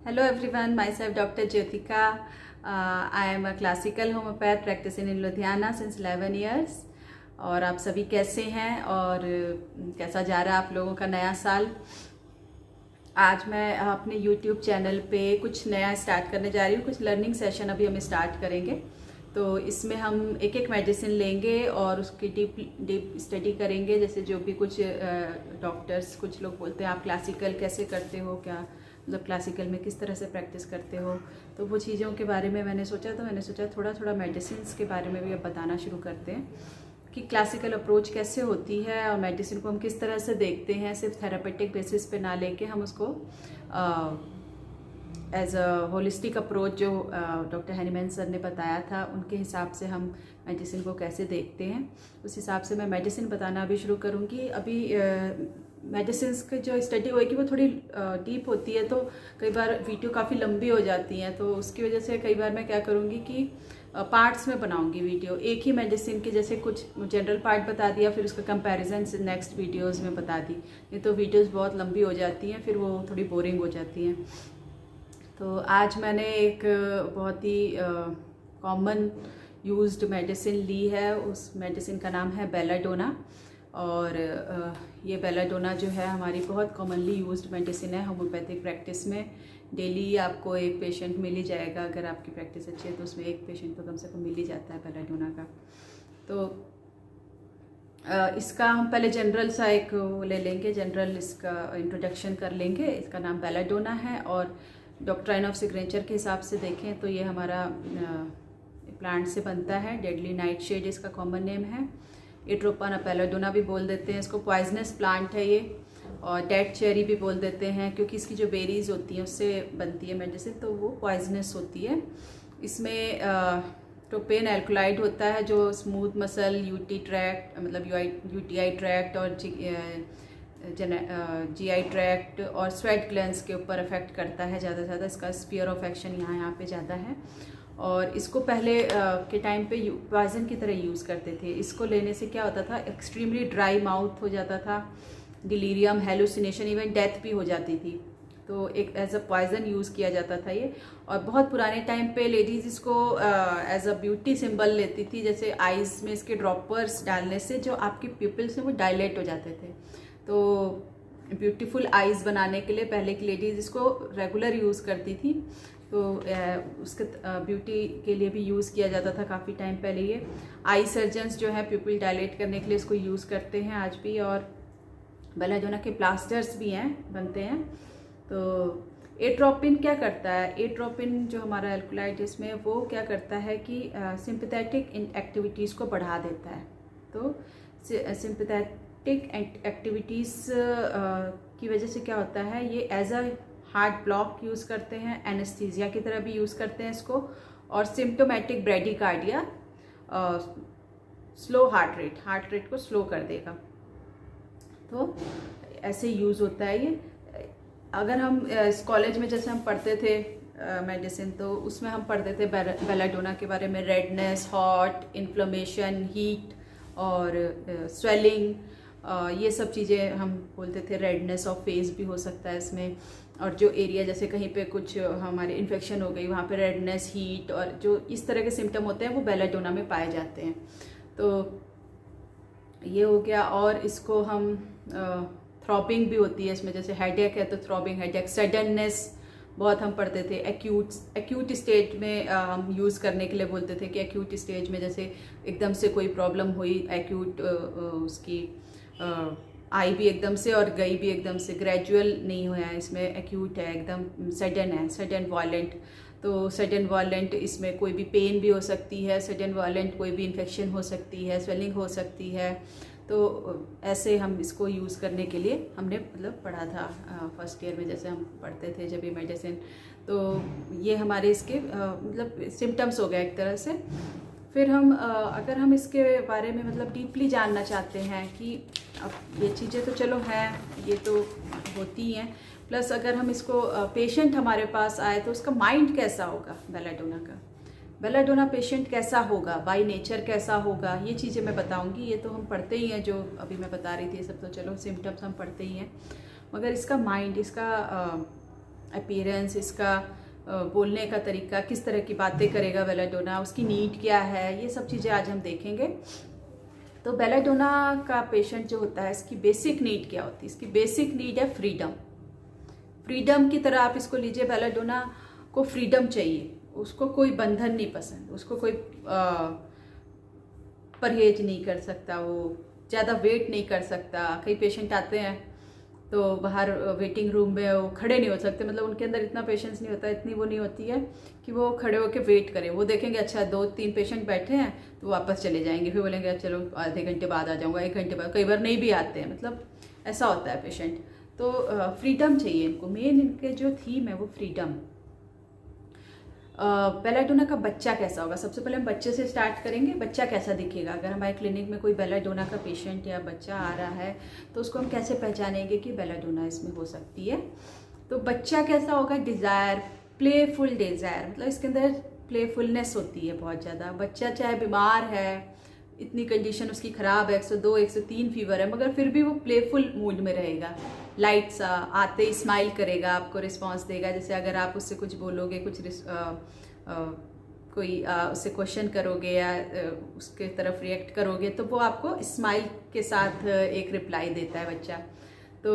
Hello everyone, myself Dr. Jyotika. I am a classical homeopath practicing in Ludhiana since 11 years. और आप सभी कैसे हैं और कैसा जा रहा है आप लोगों का नया साल। आज मैं अपने YouTube चैनल पे कुछ नया स्टार्ट करने जा रही हूँ। कुछ लर्निंग सेशन अभी हम स्टार्ट करेंगे, तो इसमें हम एक एक मेडिसिन लेंगे और उसकी डीप स्टडी करेंगे। जैसे जो भी कुछ डॉक्टर्स, कुछ लोग बोलते हैं आप क्लासिकल कैसे करते हो, क्या मतलब क्लासिकल में किस तरह से प्रैक्टिस करते हो, तो वो चीज़ों के बारे में मैंने सोचा थोड़ा थोड़ा मेडिसिन के बारे में भी अब बताना शुरू करते हैं कि क्लासिकल अप्रोच कैसे होती है और मेडिसिन को हम किस तरह से देखते हैं। सिर्फ थेरापेटिक बेसिस पे ना लेके हम उसको एज अ होलिस्टिक अप्रोच जो डॉक्टर हैनीमैन सर ने बताया था उनके हिसाब से हम मेडिसिन को कैसे देखते हैं, उस हिसाब से मैं मेडिसिन बताना अभी शुरू करूँगी। अभी मेडिसिन की जो स्टडी होगी वो थोड़ी डीप होती है, तो कई बार वीडियो काफ़ी लंबी हो जाती हैं, तो उसकी वजह से कई बार मैं क्या करूँगी कि पार्ट्स में बनाऊंगी वीडियो। एक ही मेडिसिन के जैसे कुछ जनरल पार्ट बता दिया, फिर उसका कंपैरिजन नेक्स्ट वीडियोस में बता दी, नहीं तो वीडियोस बहुत लंबी हो जाती हैं, फिर वो थोड़ी बोरिंग हो जाती हैं। तो आज मैंने एक बहुत ही कॉमन यूज्ड मेडिसिन ली है। उस मेडिसिन का नाम है बेलाडोना, और ये बेलाडोना जो है हमारी बहुत कॉमनली यूज्ड मेडिसिन है होम्योपैथिक प्रैक्टिस में। डेली आपको एक पेशेंट मिल ही जाएगा, अगर आपकी प्रैक्टिस अच्छी है तो उसमें एक पेशेंट तो कम से कम मिल ही जाता है बेलाडोना का। तो इसका हम पहले जनरल सा एक वो ले लेंगे, जनरल इसका इंट्रोडक्शन कर लेंगे। इसका नाम बेलाडोना है और डॉक्ट्राइन ऑफ सिग्नेचर के हिसाब से देखें तो ये हमारा प्लांट से बनता है। डेडली नाइट शेड इसका कॉमन नेम है। एट्रोपाना बेलाडोना भी बोल देते हैं इसको। पॉइजनस प्लांट है ये, और डेड चेरी भी बोल देते हैं, क्योंकि इसकी जो बेरीज होती हैं उससे बनती है मेडिसिन, तो वो पॉइजनस होती है। इसमें ट्रोपेन एल्कोलाइड होता है जो स्मूथ मसल, यूटी ट्रैक्ट मतलब यूटीआई ट्रैक्ट और जीआई ट्रैक्ट और स्वेट ग्लैंड्स के ऊपर अफेक्ट करता है ज़्यादा से ज़्यादा। इसका स्फीयर ऑफ एक्शन यहाँ पे ज़्यादा है, और इसको पहले के टाइम पे पॉइजन की तरह यूज़ करते थे। इसको लेने से क्या होता था, एक्सट्रीमली ड्राई माउथ हो जाता था, डिलीरियम, हेलुसिनेशन, इवन डेथ भी हो जाती थी। तो एक एज अ पॉइजन यूज़ किया जाता था ये। और बहुत पुराने टाइम पे लेडीज़ इसको एज अ ब्यूटी सिंबल लेती थी। जैसे आइज़ में इसके ड्रॉपर्स डालने से जो आपके प्यूपिल्स हैं वो डायलेट हो जाते थे, तो ब्यूटीफुल आइज़ बनाने के लिए पहले की लेडीज़ इसको रेगुलर यूज़ करती थी। तो उसके ब्यूटी के लिए भी यूज़ किया जाता था काफ़ी टाइम पहले ये। आई सर्जन्स जो है प्यूपिल डायलेट करने के लिए इसको यूज़ करते हैं आज भी, और बेलाडोना के प्लास्टर्स भी हैं, बनते हैं। तो एट्रोपिन क्या करता है, एट्रोपिन जो हमारा एल्कोलाइड इसमें वो क्या करता है कि सिंपैथेटिक एक्टिविटीज़ को बढ़ा देता है। तो सिंपैथेटिक एक्टिविटीज़ की वजह से क्या होता है, ये as a heart block use करते हैं, एनेस्थीसिया की तरह भी यूज़ करते हैं इसको, और symptomatic bradycardia, slow heart rate को स्लो कर देगा। तो ऐसे यूज़ होता है ये। अगर हम कॉलेज में जैसे हम पढ़ते थे मेडिसिन, तो उसमें हम पढ़ते थे बेलाडोना के बारे में, रेडनेस, हॉट, इन्फ्लेमेशन, हीट और स्वेलिंग, ये सब चीज़ें हम बोलते थे। रेडनेस ऑफ फेस भी हो सकता है इसमें, और जो एरिया जैसे कहीं पे कुछ हमारे इन्फेक्शन हो गई वहाँ पे रेडनेस, हीट और जो इस तरह के सिम्टम होते हैं वो बेलाडोना में पाए जाते हैं। तो ये हो गया। और इसको हम थ्रॉबिंग भी होती है इसमें, जैसे हेडेक है तो थ्रॉबिंग हेडेक, सडननेस बहुत हम पढ़ते थे। एक्यूट स्टेज में हम यूज़ करने के लिए बोलते थे कि एक्यूट स्टेज में जैसे एकदम से कोई प्रॉब्लम हुई, एक्यूट उसकी आई भी एकदम से और गई भी एकदम से, ग्रेजुअल नहीं हुआ है इसमें, एक्यूट है, एकदम सडन है, सडन वायलेंट। तो सडन वायलेंट इसमें कोई भी पेन भी हो सकती है, सडन वायलेंट कोई भी इन्फेक्शन हो सकती है, स्वेलिंग हो सकती है। तो ऐसे हम इसको यूज़ करने के लिए हमने मतलब पढ़ा था फर्स्ट ईयर में, जैसे हम पढ़ते थे जब ये मेडिसिन। तो ये हमारे इसके मतलब सिम्टम्स हो गए एक तरह से। फिर हम अगर हम इसके बारे में मतलब डीपली जानना चाहते हैं कि अब ये चीज़ें तो चलो हैं, ये तो होती हैं, प्लस अगर हम इसको पेशेंट हमारे पास आए तो उसका माइंड कैसा होगा, बेलाडोना पेशेंट कैसा होगा, बाय नेचर कैसा होगा, ये चीज़ें मैं बताऊंगी। ये तो हम पढ़ते ही हैं, जो अभी मैं बता रही थी, ये सब तो चलो सिम्टम्स हम पढ़ते ही हैं, मगर इसका माइंड, इसका अपीयरेंस, इसका बोलने का तरीका, किस तरह की बातें करेगा बेलाडोना, उसकी नीड क्या है, ये सब चीज़ें आज हम देखेंगे। तो बेलाडोना का पेशेंट जो होता है, इसकी बेसिक नीड क्या होती है? इसकी बेसिक नीड है फ्रीडम। फ्रीडम की तरह आप इसको लीजिए, बेलाडोना को फ्रीडम चाहिए, उसको कोई बंधन नहीं पसंद, उसको कोई परहेज नहीं कर सकता, वो ज़्यादा वेट नहीं कर सकता। कई पेशेंट आते हैं तो बाहर वेटिंग रूम में वो खड़े नहीं हो सकते, मतलब उनके अंदर इतना पेशेंस नहीं होता, इतनी वो नहीं होती है कि वो खड़े होकर वेट करें। वो देखेंगे अच्छा 2-3 पेशेंट बैठे हैं तो वापस चले जाएंगे, फिर बोलेंगे चलो आधे घंटे बाद आ जाऊँगा, 1 घंटे बाद, कई बार नहीं भी आते हैं, मतलब ऐसा होता है पेशेंट। तो फ्रीडम चाहिए इनको, मेन इनके जो थीम है वो फ्रीडम। बेलाडोना का बच्चा कैसा होगा? सबसे पहले हम बच्चे से स्टार्ट करेंगे। बच्चा कैसा दिखेगा? अगर हमारे क्लिनिक में कोई बेलाडोना का पेशेंट या बच्चा आ रहा है तो उसको हम कैसे पहचानेंगे कि बेलाडोना इसमें हो सकती है? तो बच्चा कैसा होगा? डिज़ायर, प्लेफुल डिज़ायर, मतलब इसके अंदर प्लेफुलनेस होती है बहुत ज़्यादा। बच्चा चाहे बीमार है, इतनी कंडीशन उसकी ख़राब है, 102 103 फीवर है, मगर फिर भी वो प्लेफुल मूड में रहेगा। लाइट सा आते ही स्माइल करेगा, आपको रिस्पांस देगा। जैसे अगर आप उससे कुछ बोलोगे, कुछ कोई उससे क्वेश्चन करोगे या उसके तरफ रिएक्ट करोगे तो वो आपको स्माइल के साथ एक रिप्लाई देता है बच्चा। तो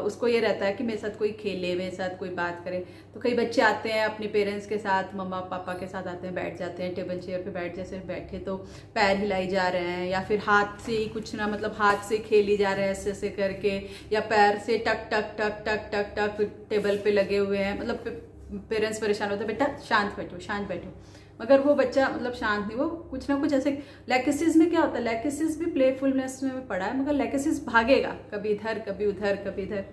उसको ये रहता है कि मेरे साथ कोई खेले, मेरे साथ कोई बात करे। तो कई बच्चे आते हैं अपने पेरेंट्स के साथ, मम्मा पापा के साथ आते हैं, बैठ जाते हैं टेबल चेयर पे, जैसे बैठे तो पैर हिलाई जा रहे हैं या फिर हाथ से ही कुछ ना, मतलब हाथ से खेली जा रहे हैं ऐसे ऐसे करके, या पैर से टक टक टक टक टक टक टेबल पे लगे हुए हैं। मतलब पेरेंट्स परेशान होते हैं, बेटा शांत बैठो शांत बैठो, मगर वो बच्चा मतलब शांत नहीं, वो कुछ ना कुछ ऐसे। लैकेसिस में क्या होता है? लैकेसिस भी प्लेफुलनेस में पढ़ा है, मगर लैकेसिस भागेगा, कभी इधर कभी उधर कभी इधर।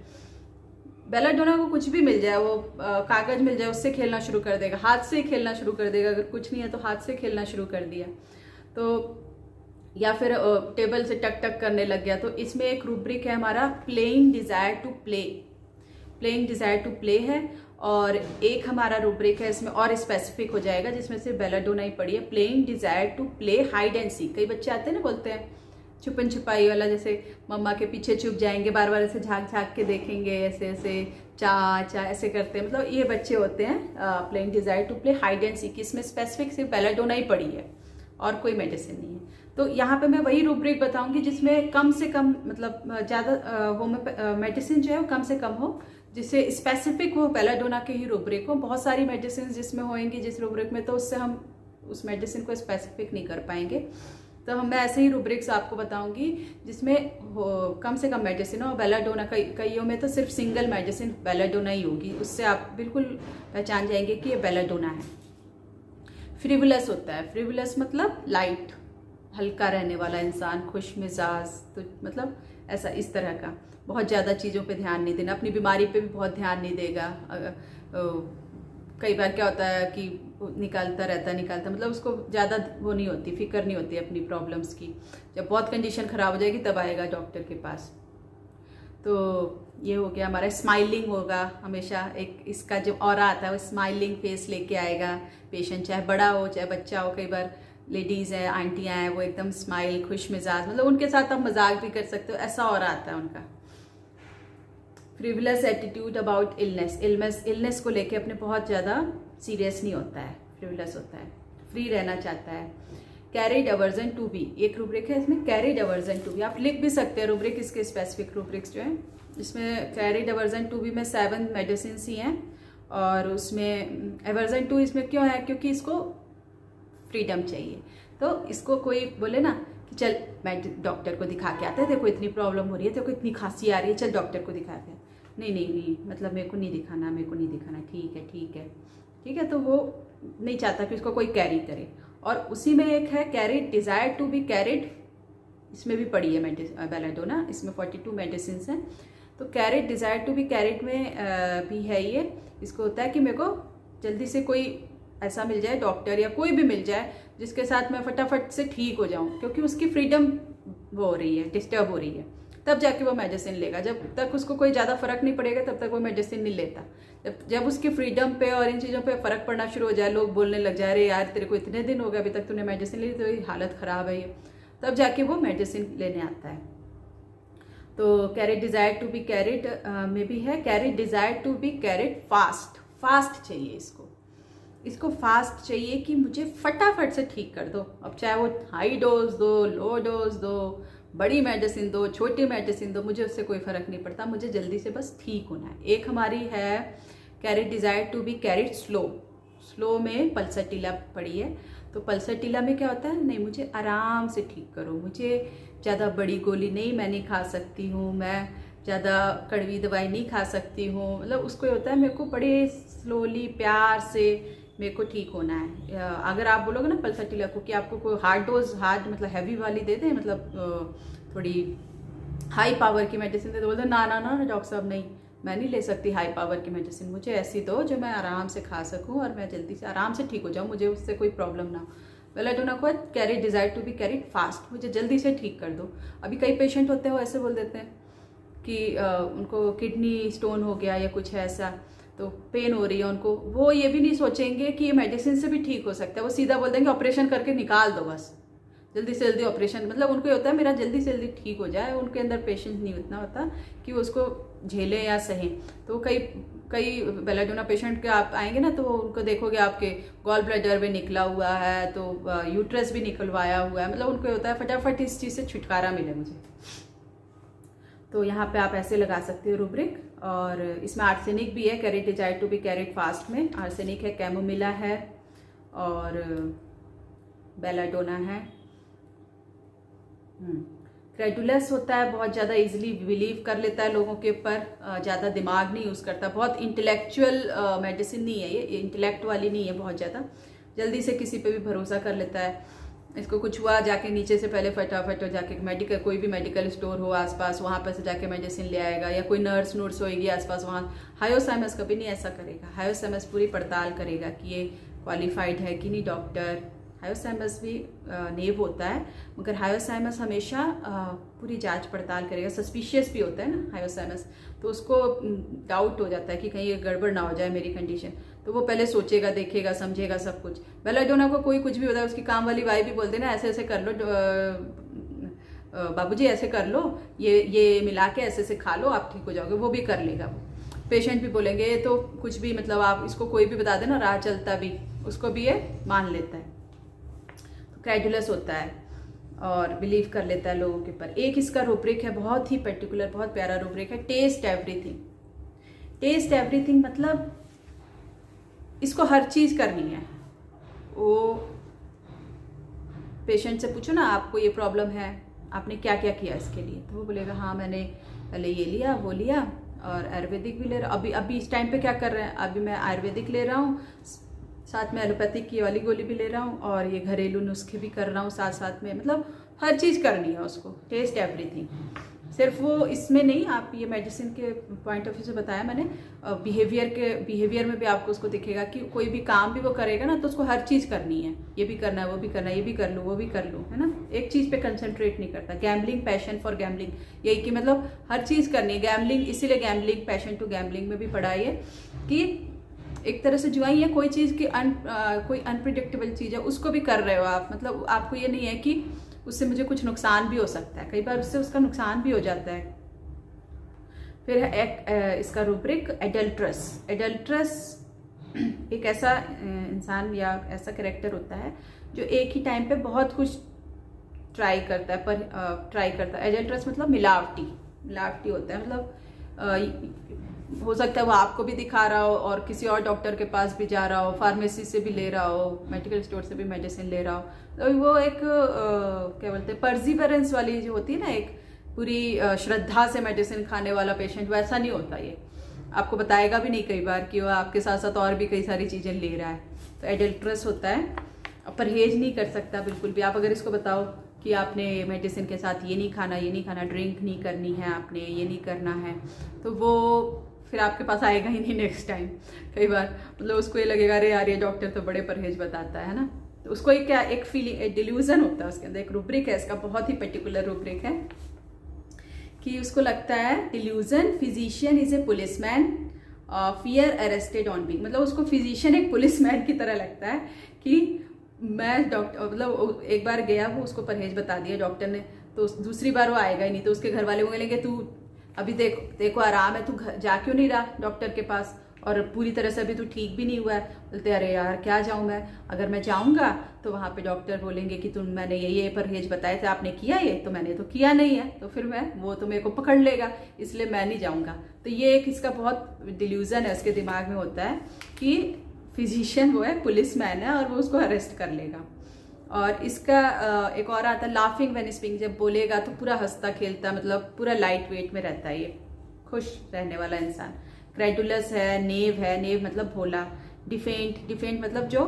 बेलाडोना को कुछ भी मिल जाए, वो कागज मिल जाए उससे खेलना शुरू कर देगा, हाथ से खेलना शुरू कर देगा। अगर कुछ नहीं है तो हाथ से खेलना शुरू कर दिया, तो या फिर टेबल से टक टक करने लग गया। तो इसमें एक रूब्रिक है हमारा, playing desire to play. Playing desire to play है, और एक हमारा रूब्रिक है इसमें और स्पेसिफिक हो जाएगा, जिसमें से बेलाडोना ही पड़ी है, playing desire to play hide and seek. कई बच्चे आते हैं ना, बोलते हैं छुपन छुपाई वाला, जैसे मम्मा के पीछे छुप जाएंगे, बार बार ऐसे झाँक झाँक के देखेंगे, ऐसे ऐसे चा चा ऐसे करते हैं, मतलब ये बच्चे होते हैं। Playing desire to play hide and seek, इसमें स्पेसिफिक सिर्फ बेलाडोना ही पड़ी है और कोई मेडिसिन नहीं है। तो यहाँ पे मैं वही रूब्रिक बताऊंगी जिसमें कम से कम, मतलब ज़्यादा मेडिसिन जो है वो कम से कम हो, जिससे स्पेसिफिक हो बेलाडोना के ही रूब्रिक हो। बहुत सारी मेडिसिन जिसमें होंगी जिस रूब्रिक में, तो उससे हम उस मेडिसिन को स्पेसिफिक नहीं कर पाएंगे। तो मैं ऐसे ही रूब्रिक्स आपको बताऊंगी जिसमें कम से कम मेडिसिन हो। बेलाडोना कईयों में तो सिर्फ सिंगल मेडिसिन बेलाडोना ही होगी, उससे आप बिल्कुल पहचान जाएंगे कि ये बेलाडोना है। फ्रिवुलस होता है, फ्रिवुलस मतलब लाइट, हल्का रहने वाला इंसान, खुश मिजाज, तो मतलब ऐसा इस तरह का, बहुत ज़्यादा चीज़ों पे ध्यान नहीं देना, अपनी बीमारी पे भी बहुत ध्यान नहीं देगा। कई बार क्या होता है कि निकालता मतलब उसको ज़्यादा वो नहीं होती, फिक्र नहीं होती अपनी प्रॉब्लम्स की। जब बहुत कंडीशन ख़राब हो जाएगी तब आएगा डॉक्टर के पास। तो ये हो गया हमारा। स्माइलिंग होगा हमेशा, एक इसका जो ऑरा आता है वो स्माइलिंग फेस लेके आएगा पेशेंट, चाहे बड़ा हो चाहे बच्चा हो। कई बार लेडीज़ हैं, आंटियाँ हैं, वो एकदम स्माइल, खुश मिजाज, मतलब उनके साथ आप मजाक भी कर सकते हो, ऐसा ऑरा आता है उनका। फ्रिवलस एटीट्यूड अबाउट इलनेस को लेके अपने बहुत ज़्यादा सीरियस नहीं होता है, फ्रिवलस होता है, फ्री रहना चाहता है। कैरिड अवर्जन टू बी, एक रूब्रिक है इसमें, कैरिड अवर्जन टू बी, आप लिख भी सकते हैं रूब्रिक, इसके स्पेसिफिक रूब्रिक्स जो हैं। इसमें कैरिड अवर्जन टू बी में 7 मेडिसिन ही हैं, और उसमें अवर्जन टू इसमें क्यों है? क्योंकि इसको फ्रीडम चाहिए। तो इसको कोई बोले ना कि चल मैं डॉक्टर को दिखा के आता है, देखो इतनी प्रॉब्लम हो रही है, देखो इतनी खांसी आ रही है, चल डॉक्टर को दिखा के। नहीं, मतलब मेरे को नहीं दिखाना, ठीक है। तो वो नहीं चाहता कि उसको कोई कैरी करे। और उसी में एक है carried desire to be carried, इसमें भी पड़ी है बेलाडोना, इसमें 42 मेडिसिन हैं। तो carried desire to be carried में भी है ये। इसको होता है कि मेरे को जल्दी से कोई ऐसा मिल जाए, डॉक्टर या कोई भी मिल जाए जिसके साथ मैं फटाफट से ठीक हो जाऊं, क्योंकि उसकी फ्रीडम वो हो रही है, डिस्टर्ब हो रही है, तब जाके वो मेडिसिन लेगा। जब तक उसको कोई ज़्यादा फर्क नहीं पड़ेगा तब तक वो मेडिसिन नहीं लेता। जब उसकी फ्रीडम पे और इन चीज़ों पे फर्क पड़ना शुरू हो जाए, लोग बोलने लग जाए अरे यार तेरे को इतने दिन हो गए अभी तक तूने मेडिसिन ली, तो हालत ख़राब है ये, तब जाके वो मेडिसिन लेने आता है। तो carried desire to be carried में भी है, carried desire to be carried fast, fast चाहिए इसको फास्ट चाहिए कि मुझे फटाफट से ठीक कर दो। अब चाहे वो हाई डोज दो, लो डोज दो, बड़ी मेडिसिन दो, छोटी मेडिसिन दो, मुझे उससे कोई फ़र्क नहीं पड़ता, मुझे जल्दी से बस ठीक होना है। एक हमारी है carried desire to be carried slow, slow में पल्सटीला पड़ी है। तो पल्सटीला में क्या होता है, नहीं मुझे आराम से ठीक करो, मुझे ज़्यादा बड़ी गोली नहीं मैं नहीं खा सकती हूँ, मैं ज़्यादा कड़वी दवाई नहीं खा सकती हूँ, मतलब उसको होता है मेरे को बड़े स्लोली प्यार से मेरे को ठीक होना है। अगर आप बोलोगे ना पल्सटीला को कि आपको कोई हार्ड डोज, हार्ड मतलब हैवी वाली दे दें, मतलब थोड़ी हाई पावर की मेडिसिन दे, तो बोलते ना ना ना डॉक्टर साहब नहीं, मैं नहीं ले सकती हाई पावर की मेडिसिन, मुझे ऐसी दो जो मैं आराम से खा सकूं और मैं जल्दी से आराम से ठीक हो जाऊं, मुझे उससे कोई प्रॉब्लम ना हो। Well I do not carried desire to be carried fast, मुझे जल्दी से ठीक कर दो। अभी कई पेशेंट होते हैं वो ऐसे बोल देते हैं कि उनको किडनी स्टोन हो गया या कुछ है ऐसा, तो पेन हो रही है उनको, वो ये भी नहीं सोचेंगे कि ये मेडिसिन से भी ठीक हो सकता है, वो सीधा बोल देंगे ऑपरेशन करके निकाल दो बस, जल्दी से जल्दी ऑपरेशन, मतलब उनको ये होता है मेरा जल्दी से जल्दी ठीक हो जाए, उनके अंदर पेशेंस नहीं उतना होता कि वो उसको झेलें या सहें। तो कई बेलाडोना पेशेंट के आप आएंगे ना, तो उनको देखोगे आपके गॉल ब्लैडर में निकला हुआ है, तो यूट्रस भी निकलवाया हुआ है, मतलब उनको होता है फटाफट इस चीज़ से छुटकारा मिले मुझे। तो यहाँ पे आप ऐसे लगा सकते हो रूब्रिक। और इसमें आर्सेनिक भी है carried desire to be carried fast में, आर्सेनिक है, कैमोमिला है और बेलाडोना है। क्रेडुलस होता है, बहुत ज़्यादा इजीली बिलीव कर लेता है लोगों के ऊपर, ज़्यादा दिमाग नहीं यूज़ करता, बहुत इंटेलेक्चुअल मेडिसिन नहीं है ये इंटेलेक्ट वाली नहीं है, बहुत ज़्यादा जल्दी से किसी पे भी भरोसा कर लेता है। इसको कुछ हुआ जाके नीचे से पहले फटाफट हो जाके मेडिकल, कोई भी मेडिकल स्टोर हो आसपास, वहाँ पर से जाके मेडिसिन ले आएगा, या कोई नर्स नूर्स होएगी आसपास वहाँ। हायोसाइमस कभी नहीं ऐसा करेगा, हायोसाइमस पूरी पड़ताल करेगा कि ये क्वालिफाइड है कि नहीं डॉक्टर। हायोसाइमस भी नेव होता है, मगर हायोसाइमस हमेशा पूरी जांच पड़ताल करेगा, सस्पिशियस भी होता है ना हायोसाइमस, तो उसको डाउट हो जाता है कि कहीं ये गड़बड़ ना हो जाए मेरी कंडीशन, तो वो पहले सोचेगा, देखेगा, समझेगा सब कुछ। बेलाडोना को कोई कुछ भी होता है, उसकी काम वाली भाई भी बोलते ना ऐसे ऐसे कर लो बाबूजी, ऐसे कर लो, ये मिला के ऐसे ऐसे खा लो, आप ठीक हो जाओगे, वो भी कर लेगा। वो पेशेंट भी बोलेंगे तो कुछ भी, मतलब आप इसको कोई भी बता देना राह चलता भी, उसको भी ये मान लेता है। क्रेडुलस होता है और बिलीव कर लेता है लोगों के ऊपर। एक इसका रूब्रिक है बहुत ही पर्टिकुलर, बहुत प्यारा रूब्रिक है, टेस्ट एवरीथिंग। टेस्ट एवरीथिंग मतलब इसको हर चीज़ करनी है। वो पेशेंट से पूछो ना आपको ये प्रॉब्लम है, आपने क्या क्या किया इसके लिए, तो वो बोलेगा हाँ मैंने पहले ये लिया वो लिया और आयुर्वेदिक भी ले रहा, अभी इस टाइम पे क्या कर रहे हैं, अभी मैं आयुर्वेदिक ले रहा हूँ, साथ में एलोपैथिक की वाली गोली भी ले रहा हूँ और ये घरेलू नुस्खे भी कर रहा हूँ साथ साथ में, मतलब हर चीज़ करनी है उसको, टेस्ट एवरीथिंग। सिर्फ वो इसमें नहीं, आप ये मेडिसिन के पॉइंट ऑफ व्यू से बताया मैंने, बिहेवियर में भी आपको उसको दिखेगा कि कोई भी काम भी वो करेगा ना तो उसको हर चीज़ करनी है, ये भी करना है वो भी करना है, ये भी कर लूँ वो भी कर लूँ, है ना, एक चीज़ पे कंसंट्रेट नहीं करता। गैम्बलिंग, पैशन फॉर गैम्बलिंग, यही कि मतलब हर चीज़ करनी है, गैम्बलिंग, इसीलिए गैम्बलिंग, पैशन टू गैम्बलिंग में भी पढ़ा है कि एक तरह से जुआई है, कोई चीज़ की कोई अनप्रिडिक्टेबल चीज़ है उसको भी कर रहे हो आप, मतलब आपको ये नहीं है कि उससे मुझे कुछ नुकसान भी हो सकता है, कई बार उससे उसका नुकसान भी हो जाता है। फिर एक इसका रूब्रिक एडल्ट्रस। एडल्ट्रस एक ऐसा इंसान या ऐसा कैरेक्टर होता है जो एक ही टाइम पे बहुत कुछ ट्राई करता है। एडल्ट्रस मतलब मिलावटी होता है, मतलब हो सकता है वो आपको भी दिखा रहा हो और किसी और डॉक्टर के पास भी जा रहा हो, फार्मेसी से भी ले रहा हो, मेडिकल स्टोर से भी मेडिसिन ले रहा हो, तो वो एक क्या बोलते हैं परसिवरेंस वाली जो होती है ना, एक पूरी श्रद्धा से मेडिसिन खाने वाला पेशेंट वैसा नहीं होता। ये आपको बताएगा भी नहीं कई बार कि वो आपके साथ साथ और भी कई सारी चीज़ें ले रहा है, तो एडल्ट्रस होता है। परहेज नहीं कर सकता बिल्कुल भी। आप अगर इसको बताओ कि आपने मेडिसिन के साथ ये नहीं खाना, ड्रिंक नहीं करनी है, आपने ये नहीं करना है, तो वो फिर आपके पास आएगा ही नहीं नेक्स्ट टाइम। कई बार मतलब उसको ये लगेगा अरे यार ये डॉक्टर तो बड़े परहेज बताता है ना, तो उसको एक फीलिंग, एक डिल्यूजन होता है उसके अंदर। एक रूब्रिक है इसका, बहुत ही पर्टिकुलर रूब्रिक है कि उसको लगता है delusion, physician is a policeman, fear arrested on being, मतलब उसको फिजिशियन एक पुलिसमैन की तरह लगता है कि मैं डॉक्टर, मतलब एक बार गया वो उसको परहेज बता दिया डॉक्टर ने, तो दूसरी बार वो आएगा ही नहीं। तो उसके घर वाले बोलेंगे तू अभी देखो आराम है, तू जा क्यों नहीं रहा डॉक्टर के पास, और पूरी तरह से अभी तो ठीक भी नहीं हुआ है। बोलते अरे यार क्या जाऊँ मैं, अगर मैं जाऊँगा तो वहाँ पे डॉक्टर बोलेंगे कि मैंने ये परहेज बताए थे, आपने किया ये, तो मैंने तो किया नहीं है, तो फिर वो तो मेरे को पकड़ लेगा, इसलिए मैं नहीं जाऊँगा। तो ये एक इसका बहुत डिल्यूजन है, उसके दिमाग में होता है कि फिजिशियन वो है, पुलिस मैन है और वो उसको अरेस्ट कर लेगा। और इसका एक और आता है लाफिंग व्हेन स्पीकिंग, जब बोलेगा तो पूरा हंसता खेलता, मतलब पूरा लाइट वेट में रहता है, ये खुश रहने वाला इंसान। क्रेडुलस है, नेव मतलब भोला। डिफेंट मतलब जो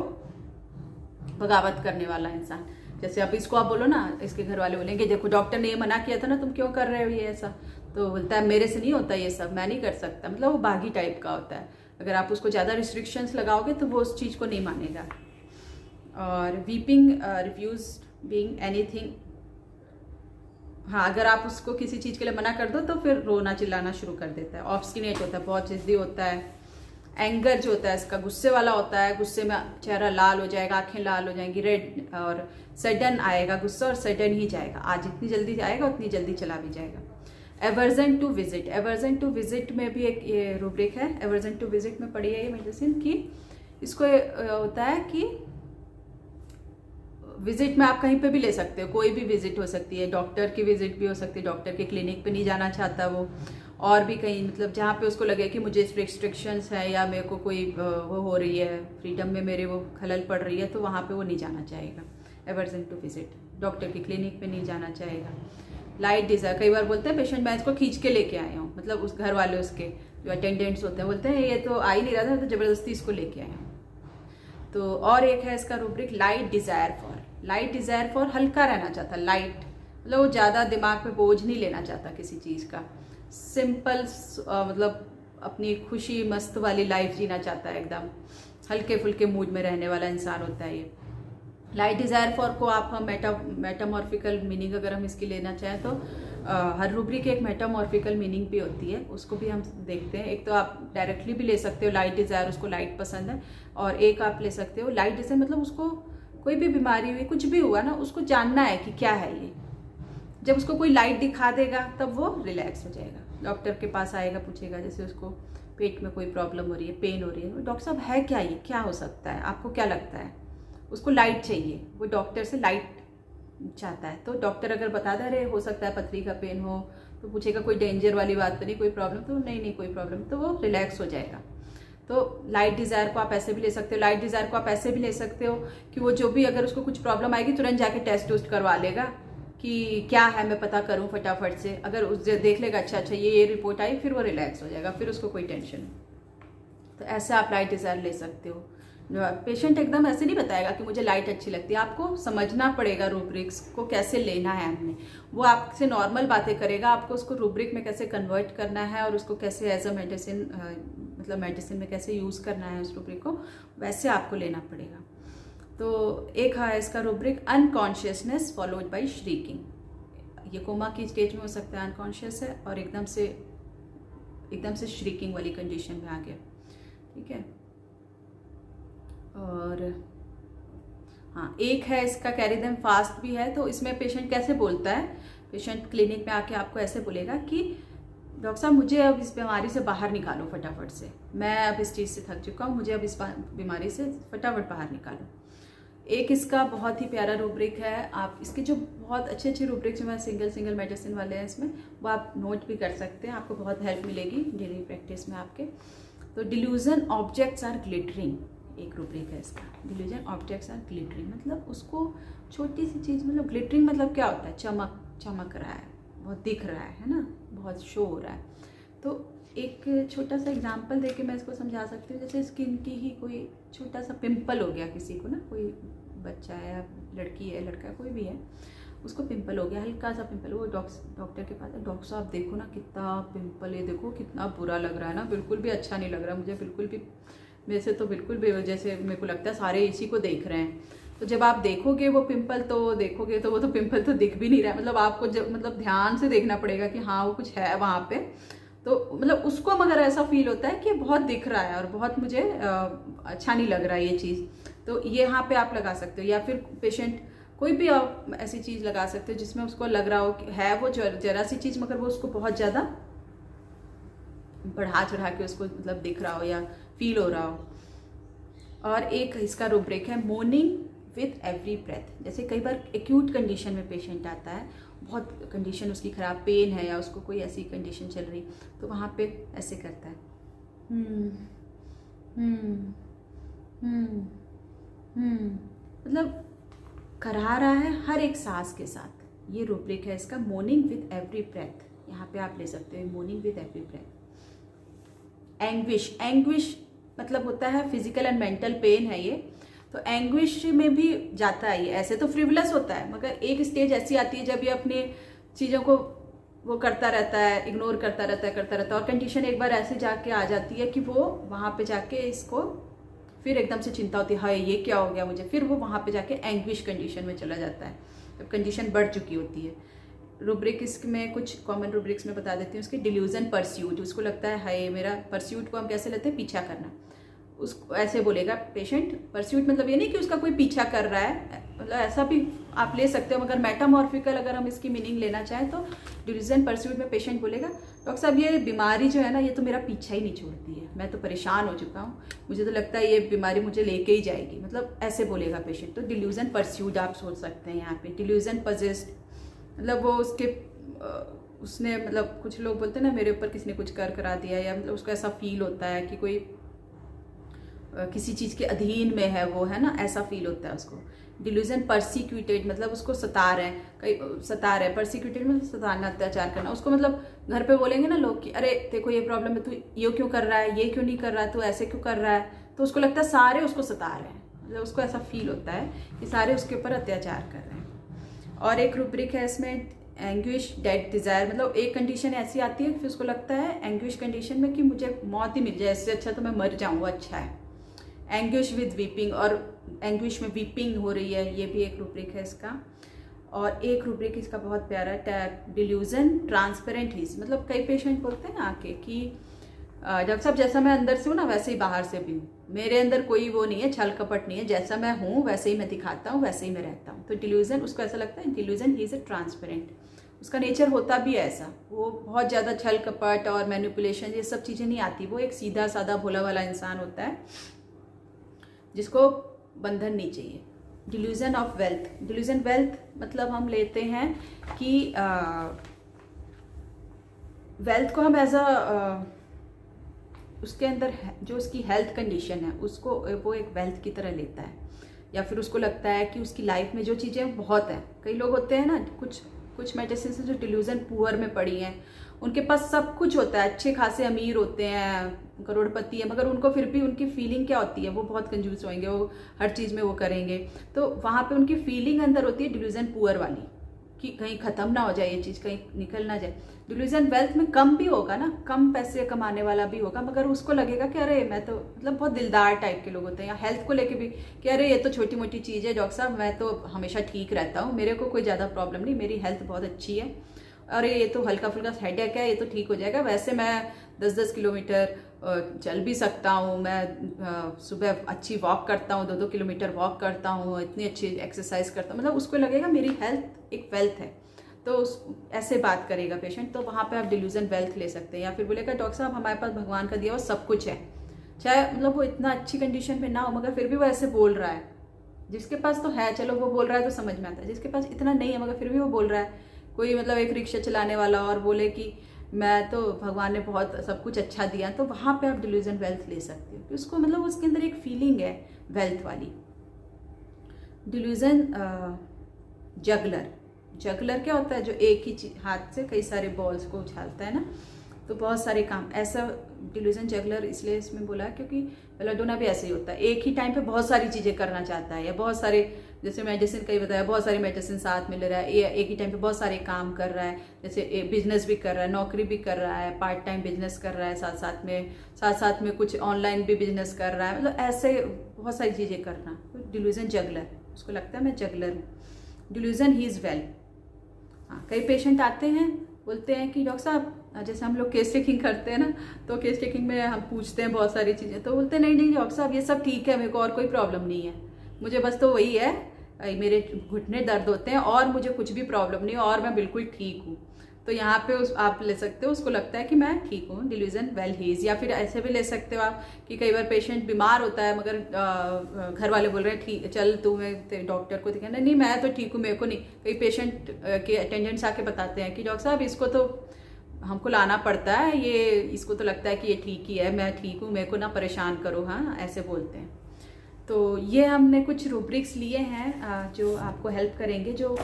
बगावत करने वाला इंसान। जैसे अब इसको आप बोलो ना, इसके घर वाले बोलेंगे देखो डॉक्टर ने ये मना किया था ना, तुम क्यों कर रहे हो ये ऐसा, तो बोलता है मेरे से नहीं होता ये सब, मैं नहीं कर सकता, मतलब वो बागी टाइप का होता है। अगर आप उसको ज़्यादा रिस्ट्रिक्शंस लगाओगे तो वो उस चीज़ को नहीं मानेगा। और वीपिंग रिफ्यूज बीइंग एनीथिंग, हाँ अगर आप उसको किसी चीज़ के लिए मना कर दो तो फिर रोना चिल्लाना शुरू कर देता है। ऑब्स्टिनेट होता है, बहुत जिद्दी होता है। एंगर जो होता है इसका गुस्से वाला होता है, गुस्से में चेहरा लाल हो जाएगा, आंखें लाल हो जाएंगी, रेड, और सडन आएगा गुस्सा और सडन ही जाएगा, आज जितनी जल्दी आएगा उतनी जल्दी चला भी जाएगा। एवर्जन टू विजिट में भी एक ये रूब्रिक है। एवर्जन टू विजिट में पढ़ी है ये मेडिसिन की, इसको होता है कि विजिट में आप कहीं पे भी ले सकते हो, कोई भी विजिट हो सकती है, डॉक्टर की विजिट भी हो सकती है, डॉक्टर के क्लिनिक पे नहीं जाना चाहता वो, और भी कहीं मतलब जहाँ पे उसको लगे कि मुझे रिस्ट्रिक्शंस है या मेरे को कोई वो हो रही है, फ्रीडम में मेरे वो खलल पड़ रही है, तो वहाँ पे वो नहीं जाना चाहेगा। एवर्जन टू विजिट, डॉक्टर की क्लिनिक पे नहीं जाना चाहेगा। लाइट डिजायर, कई बार बोलते हैं पेशेंट मैं इसको खींच के लेके आया हूँ, मतलब उस घर वाले उसके जो अटेंडेंट्स होते हैं बोलते हैं ये तो आ ही नहीं रहा था, तो ज़बरदस्ती इसको लेके आया हूँ। तो और एक है इसका रूब्रिक लाइट डिज़ायर फॉर हल्का रहना चाहता, लाइट मतलब वो ज़्यादा दिमाग पे बोझ नहीं लेना चाहता किसी चीज़ का, सिंपल मतलब अपनी खुशी मस्त वाली लाइफ जीना चाहता है, एकदम हल्के फुल्के मूड में रहने वाला इंसान होता है ये। लाइट डिज़ायर फॉर को आप हम मेटामॉर्फिकल मीनिंग अगर हम इसकी लेना चाहें तो हर रूब्रिक की एक मेटामॉर्फिकल मीनिंग भी होती है, उसको भी हम देखते हैं। एक तो आप डायरेक्टली भी ले सकते हो लाइट डिज़ायर, उसको लाइट पसंद है, और एक आप ले सकते हो लाइट डिज़ायर मतलब उसको कोई भी बीमारी हुई, कुछ भी हुआ ना, उसको जानना है कि क्या है ये। जब उसको कोई लाइट दिखा देगा तब वो रिलैक्स हो जाएगा, डॉक्टर के पास आएगा, पूछेगा जैसे उसको पेट में कोई प्रॉब्लम हो रही है, पेन हो रही है, डॉक्टर साहब है क्या ये, क्या हो सकता है, आपको क्या लगता है, उसको लाइट चाहिए, वो डॉक्टर से लाइट चाहता है। तो डॉक्टर अगर बता दे रहे हो सकता है पथरी का पेन हो, तो पूछेगा कोई डेंजर वाली बात तो नहीं, कोई प्रॉब्लम, तो नहीं कोई प्रॉब्लम, तो वो रिलैक्स हो जाएगा। तो लाइट डिज़ायर को आप ऐसे भी ले सकते हो, लाइट डिज़ायर को आप ऐसे भी ले सकते हो कि वो जो भी अगर उसको कुछ प्रॉब्लम आएगी तुरंत जाके टेस्ट उस्ट करवा लेगा कि क्या है, मैं पता करूं फटाफट से, अगर उस देख लेगा अच्छा ये रिपोर्ट आई, फिर वो रिलैक्स हो जाएगा, फिर उसको कोई टेंशन नहीं। तो ऐसे आप लाइट डिज़ायर ले सकते हो। पेशेंट एकदम ऐसे नहीं बताएगा कि मुझे लाइट अच्छी लगती है, आपको समझना पड़ेगा रूब्रिक्स को कैसे लेना है हमने, वो आपसे नॉर्मल बातें करेगा, आपको उसको रूब्रिक में कैसे कन्वर्ट करना है और उसको कैसे एज अ मेडिसिन मतलब मेडिसिन में कैसे यूज़ करना है उस रूब्रिक को, वैसे आपको लेना पड़ेगा। तो एक है इसका rubric unconsciousness followed by shrieking, ये कोमा की स्टेज में हो सकता है, अनकॉन्शियस है और एकदम से श्रीकिंग वाली कंडीशन में आ गया, ठीक है। और हाँ एक है इसका कैरी देम फास्ट भी है। तो इसमें पेशेंट कैसे बोलता है, पेशेंट क्लिनिक में आके आपको ऐसे बोलेगा कि डॉक्टर साहब मुझे अब इस बीमारी से बाहर निकालो फटाफट से, मैं अब इस चीज़ से थक चुका हूँ, मुझे अब इस बीमारी से फटाफट बाहर निकालो। एक इसका बहुत ही प्यारा रूब्रिक है, आप इसके जो बहुत अच्छे रूब्रिक जो मैं सिंगल मेडिसिन वाले हैं इसमें, वो आप नोट भी कर सकते हैं, आपको बहुत हेल्प मिलेगी डेली प्रैक्टिस में आपके। तो डिल्यूजन ऑब्जेक्ट्स आर ग्लिटरिंग, एक रूब्रिक है इसका, डिल्यूजन ऑब्जेक्ट्स आर ग्लिटरिंग, मतलब उसको छोटी सी चीज़, मतलब ग्लिटरिंग मतलब क्या होता है, चमक रहा है, बहुत दिख रहा है ना, बहुत शो हो रहा है। तो एक छोटा सा एग्जांपल देके मैं इसको समझा सकती हूँ, जैसे स्किन की ही कोई छोटा सा पिंपल हो गया किसी को ना, कोई बच्चा है या लड़की है लड़का कोई भी है, उसको पिंपल हो गया, हल्का सा पिंपल, वो डॉक्टर के पास, डॉक्टर साहब देखो ना कितना पिंपल है, देखो कितना बुरा लग रहा है ना, बिल्कुल भी अच्छा नहीं लग रहा मुझे, बिल्कुल भी मेरे से तो बिल्कुल भी, जैसे मेरे को लगता है सारे इसी को देख रहे हैं। तो जब आप देखोगे वो पिंपल तो देखोगे तो वो तो पिंपल तो दिख भी नहीं रहा है, मतलब आपको जब मतलब ध्यान से देखना पड़ेगा कि हाँ वो कुछ है वहाँ पे, तो मतलब उसको मगर ऐसा फील होता है कि बहुत दिख रहा है और बहुत मुझे अच्छा नहीं लग रहा है ये चीज़, तो ये यहाँ पे आप लगा सकते हो। या फिर पेशेंट कोई भी आप ऐसी चीज़ लगा सकते हो जिसमें उसको लग रहा हो कि है वो जरा सी चीज़, मगर वो उसको बहुत ज़्यादा बढ़ा चढ़ा के उसको मतलब दिख रहा हो या फील हो रहा हो। और एक इसका रूब्रिक है मॉर्निंग विथ एवरी ब्रेथ। जैसे कई बार एक्यूट कंडीशन में पेशेंट आता है, बहुत कंडीशन उसकी ख़राब, पेन है या उसको कोई ऐसी कंडीशन चल रही, तो वहाँ पे ऐसे करता है मतलब करा रहा है हर एक सांस के साथ। ये रूब्रिक है इसका, मॉर्निंग विथ एवरी ब्रेथ। यहाँ पे आप ले सकते हो morning with every breath. Anguish मतलब होता है फिजिकल एंड मेंटल पेन है ये, तो एंग्विश में भी जाता है ये। ऐसे तो फ्रिवलस होता है, मगर एक स्टेज ऐसी आती है जब ये अपनी चीज़ों को वो करता रहता है, इग्नोर करता रहता है और कंडीशन एक बार ऐसे जाके आ जाती है कि वो वहाँ पे जाके इसको फिर एकदम से चिंता होती है, हाय ये क्या हो गया मुझे, फिर वो वहाँ पे जाके एंग्विश कंडीशन में चला जाता है जब कंडीशन बढ़ चुकी होती है। रूब्रिक इसमें कुछ कॉमन रूब्रिक्स में बता देती हूँ। उसकी डिल्यूजन परस्यूट, उसको लगता है हाय मेरा, परस्यूट को हम कैसे लेते हैं, पीछा करना। उसको ऐसे बोलेगा पेशेंट, परस्यूट मतलब ये नहीं कि उसका कोई पीछा कर रहा है, मतलब ऐसा भी आप ले सकते हो, मगर मेटामॉर्फिकल अगर हम इसकी मीनिंग लेना चाहें तो डिल्यूजन परस्यूट में पेशेंट बोलेगा डॉक्टर साहब ये बीमारी जो है ना, ये तो मेरा पीछा ही नहीं छोड़ती है, मैं तो परेशान हो चुका हूँ, मुझे तो लगता है ये बीमारी मुझे लेके ही जाएगी, मतलब ऐसे बोलेगा पेशेंट। तो डिल्यूजन परस्यूट आप सोच सकते हैं यहाँ पे। डिल्यूजन पजेस्ड मतलब वो उसने मतलब कुछ लोग बोलते हैं ना मेरे ऊपर किसी ने कुछ करा दिया, या मतलब उसको ऐसा फील होता है कि कोई किसी चीज़ के अधीन में है वो, है ना, ऐसा फील होता है उसको। डिल्यूजन परसिक्यूटेड मतलब उसको सता रहे हैं, परसिक्यूटेड मतलब सताना, अत्याचार करना। उसको मतलब घर पे बोलेंगे ना लोग कि अरे देखो ये प्रॉब्लम है, तू ये क्यों कर रहा है, ये क्यों नहीं कर रहा है, तू ऐसे क्यों कर रहा है, तो उसको लगता है सारे उसको सता रहे हैं, मतलब उसको ऐसा फील होता है कि सारे उसके ऊपर अत्याचार कर रहे हैं। और एक रूब्रिक है इसमें एंग्विश डेड डिज़ायर, मतलब एक कंडीशन ऐसी आती है फिर उसको लगता है एंग्विश कंडीशन में कि मुझे मौत ही मिल जाए, इससे अच्छा तो मैं मर जाऊँ, अच्छा है। एंग्विश विद वीपिंग, और एंग्विश में वीपिंग हो रही है, ये भी एक रूब्रिक है इसका। और एक रूब्रिक इसका बहुत प्यारा है, डिल्यूजन ट्रांसपेरेंट हीज, मतलब कई पेशेंट बोलते हैं ना आके कि डॉक्टर साहब जैसा मैं अंदर से हूँ ना वैसे ही बाहर से भी हूँ, मेरे अंदर कोई वो नहीं है, छल कपट नहीं है, जैसा मैं हूँ वैसे ही मैं दिखाता हूँ, वैसे ही मैं रहता हूँ। तो डिल्यूजन, उसको ऐसा लगता है delusion he is a transparent, उसका नेचर होता भी है ऐसा, वो बहुत ज़्यादा छल कपट और मैनिपुलेशन ये सब चीज़ें नहीं आती, वो एक सीधा साधा भोला वाला इंसान होता है जिसको बंधन नहीं चाहिए। Delusion of wealth, delusion wealth मतलब हम लेते हैं कि वेल्थ को हम एज अ उसके अंदर जो उसकी हेल्थ कंडीशन है उसको वो एक वेल्थ की तरह लेता है, या फिर उसको लगता है कि उसकी लाइफ में जो चीज़ें बहुत है। कई लोग होते हैं ना, कुछ मेडिसिन से जो डिल्यूजन पुअर में पड़ी हैं, उनके पास सब कुछ होता है, अच्छे खासे अमीर होते हैं, करोड़पति है, मगर उनको फिर भी उनकी फीलिंग क्या होती है, वो बहुत कंजूस होंगे, वो हर चीज़ में वो करेंगे, तो वहाँ पे उनकी फीलिंग अंदर होती है डिल्यूजन पुअर वाली कि कहीं ख़त्म ना हो जाए ये चीज़, कहीं निकल ना जाए। डिल्यूजन वेल्थ में कम भी होगा ना, कम पैसे कमाने वाला भी होगा, मगर उसको लगेगा कि अरे मैं तो मतलब बहुत दिलदार टाइप के लोग होते हैं, या हेल्थ को लेके भी कि अरे ये तो छोटी मोटी चीज़ है डॉक्टर साहब, मैं तो हमेशा ठीक रहता हूँ, मेरे को कोई ज़्यादा प्रॉब्लम नहीं, मेरी हेल्थ बहुत अच्छी है, अरे ये तो हल्का फुल्का हेडेक है, ये तो ठीक हो जाएगा, वैसे मैं 10-10 किलोमीटर चल भी सकता हूँ, मैं सुबह अच्छी वॉक करता हूँ, 2-2 किलोमीटर वॉक करता हूँ, इतनी अच्छी एक्सरसाइज करता हूँ, मतलब उसको लगेगा मेरी हेल्थ एक वेल्थ है, तो ऐसे बात करेगा पेशेंट। तो वहाँ पे आप डिल्यूजन वेल्थ ले सकते हैं। या फिर बोलेगा डॉक्टर साहब हमारे पास भगवान का दिया हुआ सब कुछ है, चाहे मतलब वो इतना अच्छी कंडीशन में ना हो, मगर फिर भी वो ऐसे बोल रहा है। जिसके पास तो है, चलो वो बोल रहा है तो समझ में आता है, जिसके पास इतना नहीं है मगर फिर भी वो बोल रहा है, कोई मतलब एक रिक्शा चलाने वाला और बोले कि मैं तो भगवान ने बहुत सब कुछ अच्छा दिया, तो वहाँ पे आप डिल्यूजन वेल्थ ले सकते हो कि उसको मतलब उसके अंदर एक फीलिंग है वेल्थ वाली। डिल्यूजन जगलर क्या होता है, जो एक ही हाथ से कई सारे बॉल्स को उछालता है ना, तो बहुत सारे काम, ऐसा डिल्यूजन जगलर इसलिए इसमें बोला क्योंकि बेलाडोना भी ऐसे ही होता है, एक ही टाइम पे बहुत सारी चीज़ें करना चाहता है, या बहुत सारे जैसे मेडिसिन कई बताया, बहुत सारी मेडिसिन साथ में ले रहा है, एक ही टाइम पे बहुत सारे काम कर रहा है, जैसे बिजनेस भी कर रहा है, नौकरी भी कर रहा है, पार्ट टाइम बिजनेस कर रहा है, साथ साथ में कुछ ऑनलाइन भी बिजनेस कर रहा है, मतलब ऐसे बहुत सारी चीज़ें करना। तो डिल्यूजन जगलर, उसको लगता है मैं जगलर हूँ। Delusion he is well. हाँ, कई पेशेंट आते हैं बोलते हैं कि डॉक्टर साहब, जैसे हम लोग केस टेकिंग करते हैं ना, तो केस टेकिंग में हम पूछते हैं बहुत सारी चीज़ें, तो बोलते हैं नहीं डॉक्टर साहब ये सब ठीक है, मेरे को और कोई प्रॉब्लम नहीं है, मुझे बस तो वही है मेरे घुटने दर्द होते हैं और मुझे कुछ भी प्रॉब्लम नहीं और मैं बिल्कुल ठीक हूँ। तो यहाँ पे आप ले सकते हो, उसको लगता है कि मैं ठीक हूँ, डिल्यूजन वेल हीज। या फिर ऐसे भी ले सकते हो आप कि कई बार पेशेंट बीमार होता है मगर घर वाले बोल रहे हैं ठीक चल तुम्हें डॉक्टर को दिखाना, नहीं मैं तो ठीक हूँ, मेरे को नहीं। कई पेशेंट के अटेंडेंट्स आके बताते हैं कि डॉक्टर साहब इसको तो हमको लाना पड़ता है, ये इसको तो लगता है कि ये ठीक ही है, मैं ठीक हूँ, मेरे को ना परेशान करो, हाँ ऐसे बोलते हैं। तो ये हमने कुछ रूब्रिक्स लिए हैं जो आपको हेल्प करेंगे, जो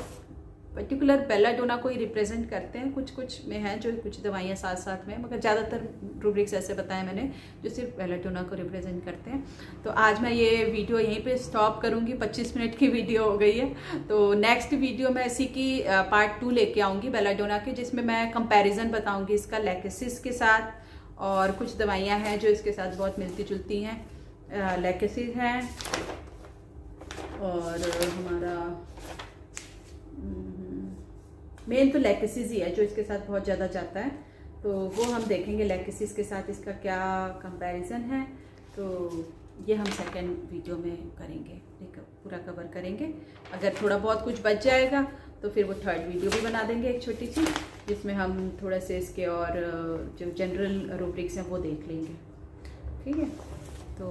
पर्टिकुलर बेलाडोना को ही रिप्रेजेंट करते हैं। कुछ कुछ में है जो कुछ दवाइयाँ साथ साथ में, मगर ज़्यादातर रूब्रिक्स ऐसे बताए मैंने जो सिर्फ बेलाडोना को रिप्रेजेंट करते हैं। तो आज मैं ये वीडियो यहीं पे स्टॉप करूँगी, 25 मिनट की वीडियो हो गई है। तो नेक्स्ट वीडियो मैं इसी की पार्ट 2 लेके आऊँगी बेलाडोना की, जिसमें मैं कंपेरिजन बताऊँगी इसका लैकेसिस के साथ, और कुछ दवाइयाँ हैं जो इसके साथ बहुत मिलती जुलती हैं। लैकेसिस हैं और हमारा मेन तो लैकेसिस ही है जो इसके साथ बहुत ज़्यादा जाता है, तो वो हम देखेंगे लैकेसिस के साथ इसका क्या कंपैरिजन है। तो ये हम सेकंड वीडियो में करेंगे, पूरा कवर करेंगे। अगर थोड़ा बहुत कुछ बच जाएगा तो फिर वो थर्ड वीडियो भी बना देंगे एक छोटी सी, जिसमें हम थोड़ा से इसके और जो जनरल रूब्रिक्स हैं वो देख लेंगे। ठीक है, तो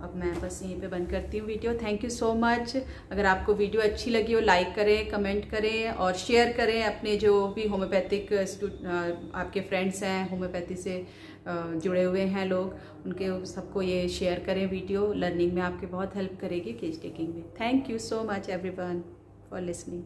अब मैं बस यहीं पे बंद करती हूँ video. Thank you so much. अगर आपको वीडियो अच्छी लगी हो लाइक करें, कमेंट करें और शेयर करें अपने जो भी होम्योपैथिक आपके फ्रेंड्स हैं, होम्योपैथी से जुड़े हुए हैं लोग, उनके सबको ये शेयर करें वीडियो। लर्निंग में आपके बहुत हेल्प करेगी, केस टेकिंग में। Thank you so much everyone for listening.